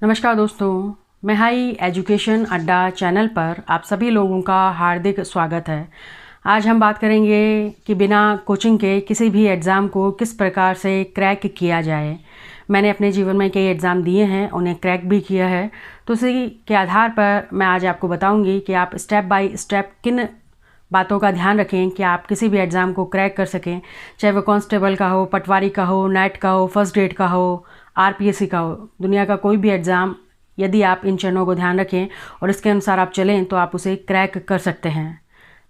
नमस्कार दोस्तों, मैं हाई एजुकेशन अड्डा चैनल पर आप सभी लोगों का हार्दिक स्वागत है। आज हम बात करेंगे कि बिना कोचिंग के किसी भी एग्ज़ाम को किस प्रकार से क्रैक किया जाए। मैंने अपने जीवन में कई एग्ज़ाम दिए हैं, उन्हें क्रैक भी किया है। तो उसी के आधार पर मैं आज आपको बताऊंगी कि आप स्टेप बाय स्टेप किन बातों का ध्यान रखें कि आप किसी भी एग्ज़ाम को क्रैक कर सकें, चाहे वो कांस्टेबल का हो, पटवारी का हो, नेट का हो, फर्स्ट ग्रेड का हो, आरपीएससी का हो। दुनिया का कोई भी एग्ज़ाम, यदि आप इन चरणों को ध्यान रखें और इसके अनुसार आप चलें तो आप उसे क्रैक कर सकते हैं।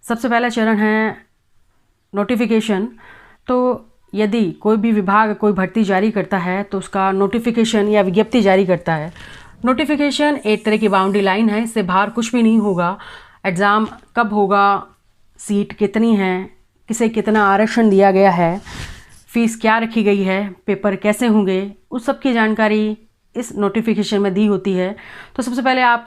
सबसे पहला चरण है नोटिफिकेशन। तो यदि कोई भी विभाग कोई भर्ती जारी करता है तो उसका नोटिफिकेशन या विज्ञप्ति जारी करता है। नोटिफिकेशन एक तरह की बाउंड्री लाइन है, इससे बाहर कुछ भी नहीं होगा। एग्ज़ाम कब होगा, सीट कितनी है, किसे कितना आरक्षण दिया गया है, फ़ीस क्या रखी गई है, पेपर कैसे होंगे, उस सब की जानकारी इस नोटिफिकेशन में दी होती है। तो सबसे पहले आप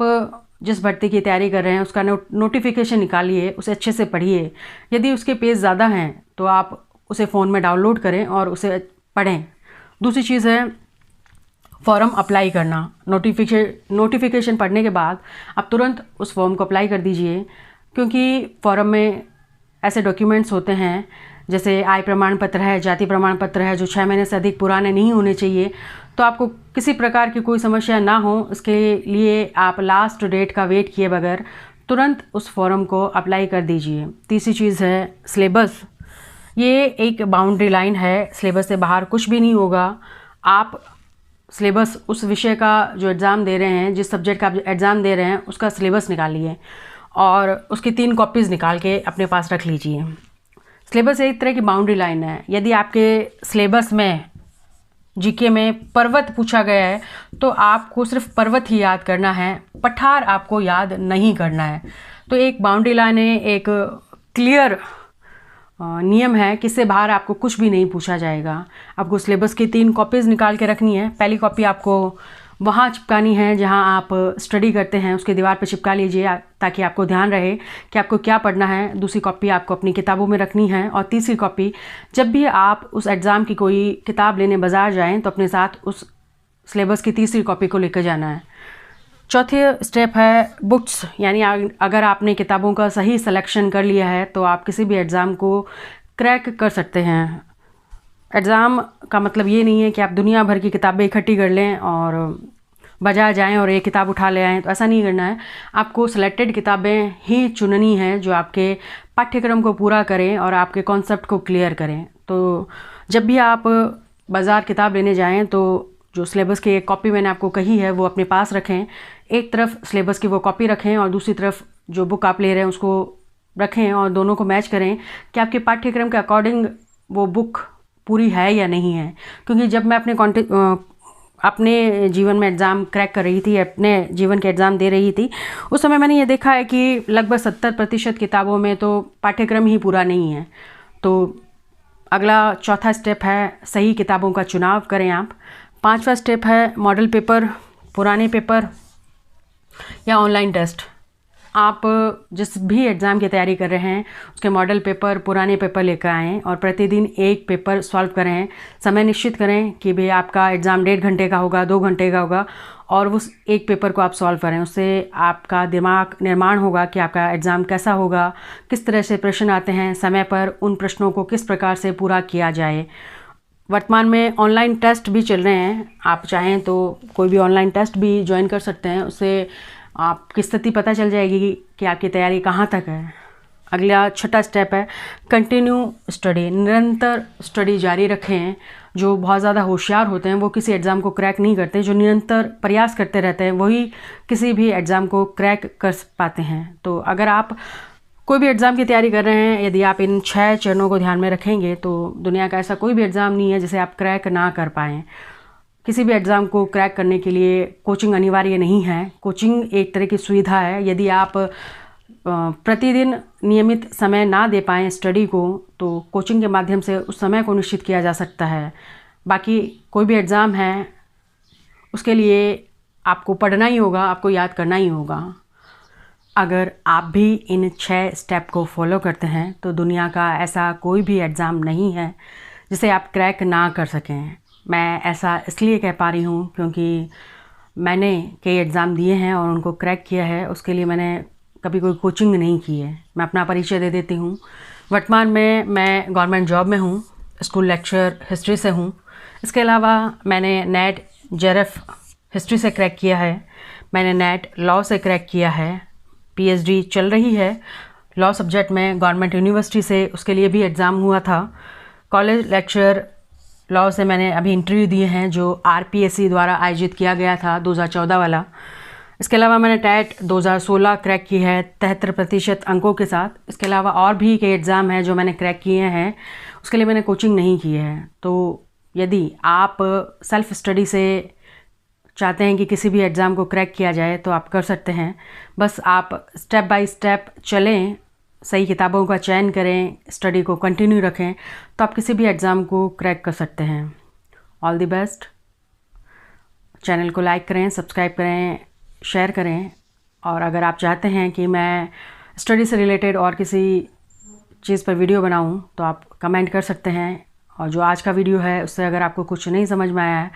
जिस भर्ती की तैयारी कर रहे हैं उसका नोटिफिकेशन निकालिए, उसे अच्छे से पढ़िए। यदि उसके पेज ज़्यादा हैं तो आप उसे फ़ोन में डाउनलोड करें और उसे पढ़ें। दूसरी चीज़ है फॉर्म अप्लाई करना। नोटिफिकेशन पढ़ने के बाद आप तुरंत उस फॉर्म को अप्लाई कर दीजिए, क्योंकि फॉर्म में ऐसे डॉक्यूमेंट्स होते हैं जैसे आय प्रमाण पत्र है, जाति प्रमाण पत्र है, जो 6 महीने से अधिक पुराने नहीं होने चाहिए। तो आपको किसी प्रकार की कोई समस्या ना हो, इसके लिए आप लास्ट डेट का वेट किए बगैर तुरंत उस फॉर्म को अप्लाई कर दीजिए। तीसरी चीज़ है सिलेबस। ये एक बाउंड्री लाइन है, सिलेबस से बाहर कुछ भी नहीं होगा। आप सिलेबस, उस विषय का जो एग्ज़ाम दे रहे हैं, जिस सब्जेक्ट का आप एग्ज़ाम दे रहे हैं, उसका सिलेबस निकालिए और उसकी 3 कॉपीज़ निकाल के अपने पास रख लीजिए। सिलेबस एक तरह की बाउंड्री लाइन है। यदि आपके सिलेबस में जीके में पर्वत पूछा गया है तो आपको सिर्फ पर्वत ही याद करना है, पठार आपको याद नहीं करना है। तो एक बाउंड्री लाइन है, एक क्लियर नियम है कि इससे बाहर आपको कुछ भी नहीं पूछा जाएगा। आपको सिलेबस की 3 कॉपीज़ निकाल के रखनी है। पहली कॉपी आपको वहाँ चिपकानी है जहाँ आप स्टडी करते हैं, उसके दीवार पर चिपका लीजिए ताकि आपको ध्यान रहे कि आपको क्या पढ़ना है। दूसरी कॉपी आपको अपनी किताबों में रखनी है और तीसरी कॉपी जब भी आप उस एग्ज़ाम की कोई किताब लेने बाज़ार जाएं तो अपने साथ उस सिलेबस की तीसरी कॉपी को लेकर जाना है। चौथी स्टेप है बुक्स, यानी अगर आपने किताबों का सही सिलेक्शन कर लिया है तो आप किसी भी एग्ज़ाम को क्रैक कर सकते हैं। एग्ज़ाम का मतलब ये नहीं है कि आप दुनिया भर की किताबें इकट्ठी कर लें और बाज़ार जाएं और एक किताब उठा ले आएँ, तो ऐसा नहीं करना है। आपको सिलेक्टेड किताबें ही चुननी है जो आपके पाठ्यक्रम को पूरा करें और आपके कॉन्सेप्ट को क्लियर करें। तो जब भी आप बाज़ार किताब लेने जाएं तो जो सिलेबस की एक कॉपी मैंने आपको कही है वो अपने पास रखें। एक तरफ सिलेबस की वो कॉपी रखें और दूसरी तरफ जो बुक आप ले रहे हैं उसको रखें और दोनों को मैच करें कि आपके पाठ्यक्रम के अकॉर्डिंग वो बुक पूरी है या नहीं है। क्योंकि जब मैं अपने जीवन में एग्ज़ाम क्रैक कर रही थी, अपने जीवन के एग्ज़ाम दे रही थी, उस समय मैंने ये देखा है कि लगभग 70% किताबों में तो पाठ्यक्रम ही पूरा नहीं है। तो अगला चौथा स्टेप है सही किताबों का चुनाव करें आप। 5वां स्टेप है मॉडल पेपर, पुराने पेपर या ऑनलाइन टेस्ट। आप जिस भी एग्ज़ाम की तैयारी कर रहे हैं उसके मॉडल पेपर, पुराने पेपर लेकर आएँ और प्रतिदिन एक पेपर सॉल्व करें। समय निश्चित करें कि भाई आपका एग्ज़ाम 1.5 घंटे का होगा, 2 घंटे का होगा और उस एक पेपर को आप सॉल्व करें। उससे आपका दिमाग निर्माण होगा कि आपका एग्ज़ाम कैसा होगा, किस तरह से प्रश्न आते हैं, समय पर उन प्रश्नों को किस प्रकार से पूरा किया जाए। वर्तमान में ऑनलाइन टेस्ट भी चल रहे हैं, आप चाहें तो कोई भी ऑनलाइन टेस्ट भी ज्वाइन कर सकते हैं। उससे आपकी स्थिति पता चल जाएगी कि आपकी तैयारी कहाँ तक है। अगला छठा स्टेप है कंटिन्यू स्टडी। निरंतर स्टडी जारी रखें। जो बहुत ज़्यादा होशियार होते हैं वो किसी एग्ज़ाम को क्रैक नहीं करते, जो निरंतर प्रयास करते रहते हैं वही किसी भी एग्ज़ाम को क्रैक कर पाते हैं। तो अगर आप कोई भी एग्ज़ाम की तैयारी कर रहे हैं, यदि आप इन 6 चरणों को ध्यान में रखेंगे तो दुनिया का ऐसा कोई भी एग्ज़ाम नहीं है जिसे आप क्रैक ना कर पाएँ। किसी भी एग्ज़ाम को क्रैक करने के लिए कोचिंग अनिवार्य नहीं है। कोचिंग एक तरह की सुविधा है। यदि आप प्रतिदिन नियमित समय ना दे पाएँ स्टडी को तो कोचिंग के माध्यम से उस समय को निश्चित किया जा सकता है। बाकी कोई भी एग्ज़ाम है उसके लिए आपको पढ़ना ही होगा, आपको याद करना ही होगा। अगर आप भी इन 6 स्टेप को फॉलो करते हैं तो दुनिया का ऐसा कोई भी एग्ज़ाम नहीं है जिसे आप क्रैक ना कर सकें। मैं ऐसा इसलिए कह पा रही हूँ क्योंकि मैंने कई एग्ज़ाम दिए हैं और उनको क्रैक किया है, उसके लिए मैंने कभी कोई कोचिंग नहीं की है। मैं अपना परिचय दे देती हूँ। वर्तमान में मैं गवर्नमेंट जॉब में हूँ, स्कूल लेक्चर हिस्ट्री से हूँ। इसके अलावा मैंने नेट जेआरएफ हिस्ट्री से क्रैक किया है, मैंने नेट लॉ से क्रैक किया है, पीएचडी चल रही है लॉ सब्जेक्ट में गवर्नमेंट यूनिवर्सिटी से, उसके लिए भी एग्ज़ाम हुआ था। कॉलेज लेक्चर लॉ से मैंने अभी इंटरव्यू दिए हैं जो आरपीएससी द्वारा आयोजित किया गया था 2014 वाला। इसके अलावा मैंने टैट 2016 क्रैक की है 73% अंकों के साथ। इसके अलावा और भी कई एग्ज़ाम हैं जो मैंने क्रैक किए हैं, उसके लिए मैंने कोचिंग नहीं की है। तो यदि आप सेल्फ स्टडी से चाहते हैं कि किसी भी एग्ज़ाम को क्रैक किया जाए तो आप कर सकते हैं। बस आप स्टेप बाय स्टेप चलें, सही किताबों का चयन करें, स्टडी को कंटिन्यू रखें, तो आप किसी भी एग्ज़ाम को क्रैक कर सकते हैं। All the best. चैनल को लाइक करें, सब्सक्राइब करें, शेयर करें। और अगर आप चाहते हैं कि मैं स्टडी से रिलेटेड और किसी चीज़ पर वीडियो बनाऊं तो आप कमेंट कर सकते हैं। और जो आज का वीडियो है उससे अगर आपको कुछ नहीं समझ में आया है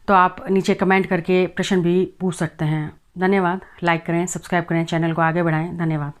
तो आप नीचे कमेंट करके प्रश्न भी पूछ सकते हैं। धन्यवाद। लाइक करें, सब्सक्राइब करें, चैनल को आगे बढ़ाएं। धन्यवाद।